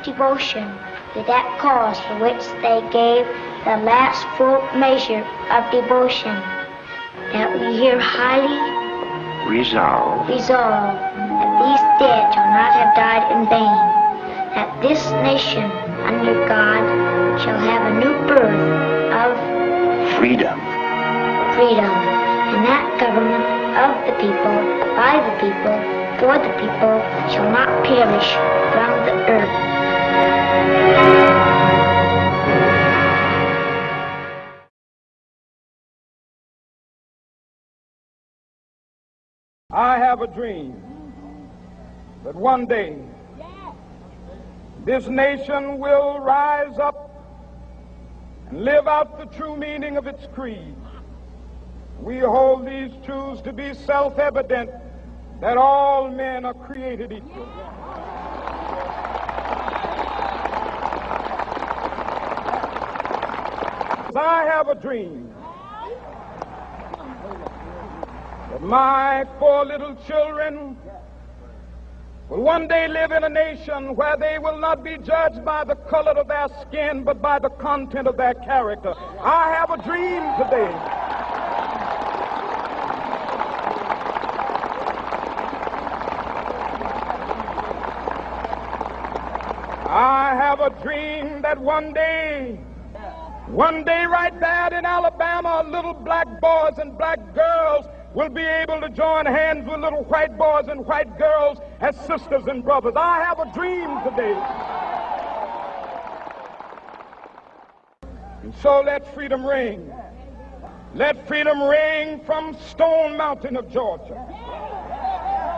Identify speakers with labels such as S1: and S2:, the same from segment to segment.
S1: devotion to that cause for which they gave the last full measure of devotion, that we here highly resolve that these dead shall not have died in vain, that this nation under God shall have a new birth of freedom, and that government of the people, by the people, for the people, shall not perish from the earth.
S2: I have a dream that one day this nation will rise up and live out the true meaning of its creed. We hold these truths to be self-evident, that all men are created equal. I have a dream that my 4 little children will one day live in a nation where they will not be judged by the color of their skin, but by the content of their character. I have a dream today. I have a dream that one day right there in Alabama, little black boys and black girls will be able to join hands with little white boys and white girls as sisters and brothers. I have a dream today. And so let freedom ring. Let freedom ring from Stone Mountain of Georgia.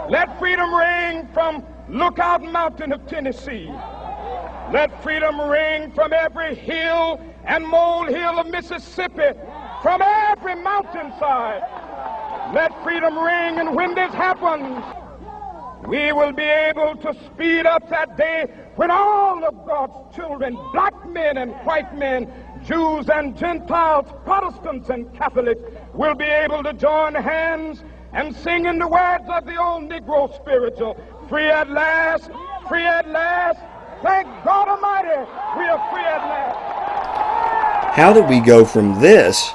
S2: Let freedom ring from Lookout Mountain of Tennessee. Let freedom ring from every hill and molehill of Mississippi, from every mountainside. Let freedom ring, and when this happens, we will be able to speed up that day when all of God's children, black men and white men, Jews and Gentiles, Protestants and Catholics, will be able to join hands and sing in the words of the old Negro spiritual, free at last, free at last. Thank God Almighty, we are free at last.
S3: How did we go from this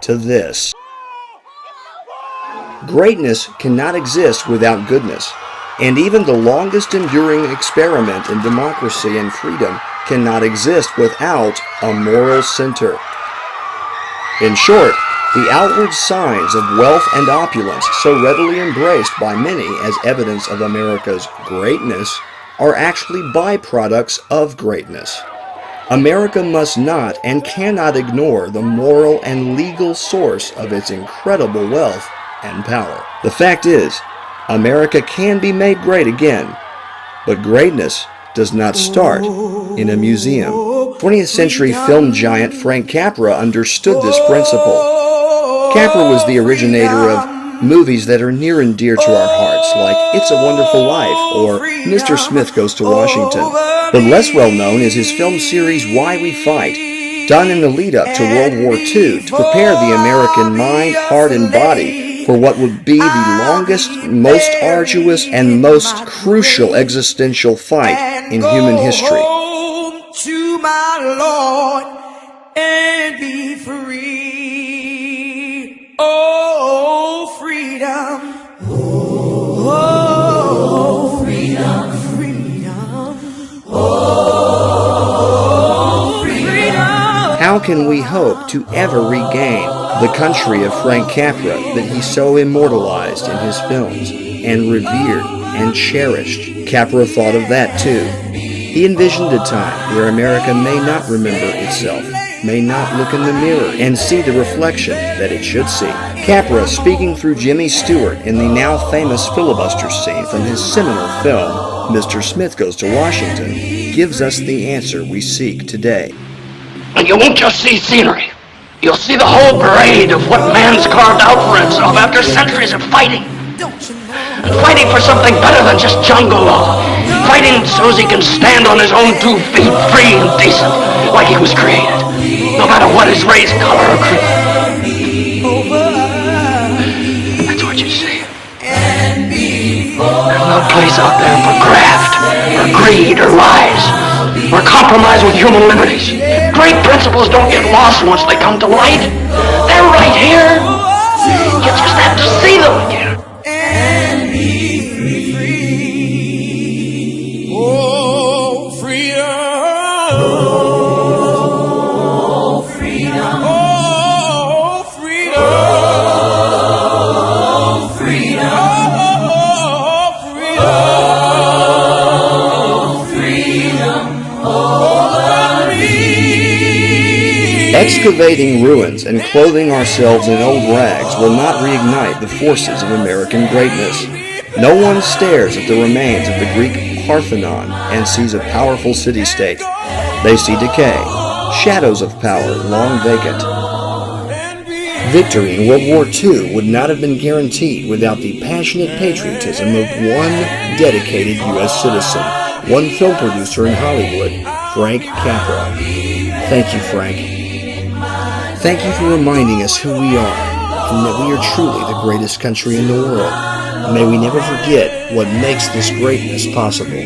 S3: to this? Greatness cannot exist without goodness, and even the longest enduring experiment in democracy and freedom cannot exist without a moral center. In short, the outward signs of wealth and opulence, so readily embraced by many as evidence of America's greatness, are actually byproducts of greatness. America must not and cannot ignore the moral and legal source of its incredible wealth and power. The fact is, America can be made great again, but greatness does not start in a museum. 20th century film giant Frank Capra understood this principle. Capra was the originator of movies that are near and dear to our hearts, like It's a Wonderful Life or Mr. Smith Goes to Washington. But less well known is his film series Why We Fight, done in the lead-up to World War II to prepare the American mind, heart, and body for what would be the longest, most arduous, and most crucial existential fight in human history.
S4: To my Lord and be free. Oh, freedom. Oh, freedom. Freedom. Oh, freedom.
S3: How can we hope to ever regain the country of Frank Capra that he so immortalized in his films and revered and cherished? Capra thought of that too. He envisioned a time where America may not remember itself, may not look in the mirror and see the reflection that it should see. Capra, speaking through Jimmy Stewart in the now famous filibuster scene from his seminal film, Mr. Smith Goes to Washington, gives us the answer we seek today.
S5: And you won't just see scenery. You'll see the whole parade of what man's carved out for himself after centuries of fighting. And fighting for something better than just jungle law. Fighting so he can stand on his own 2 feet, free and decent, like he was created. No matter what his race, color, or creed. That's what you see. There's no place out there for graft, or greed, or lies. or compromise with human liberties. Great principles don't get lost once they come to light. They're right here. You just have to see them again.
S4: And be free. Oh, freedom. Oh, freedom. Oh, freedom. Oh, freedom.
S3: Excavating ruins and clothing ourselves in old rags will not reignite the forces of American greatness. No one stares at the remains of the Greek Parthenon and sees a powerful city-state. They see decay, shadows of power long vacant. Victory in World War II would not have been guaranteed without the passionate patriotism of one dedicated U.S. citizen, one film producer in Hollywood, Frank Capra. Thank you, Frank. Thank you for reminding us who we are, and that we are truly the greatest country in the world. May we never forget what makes this greatness possible.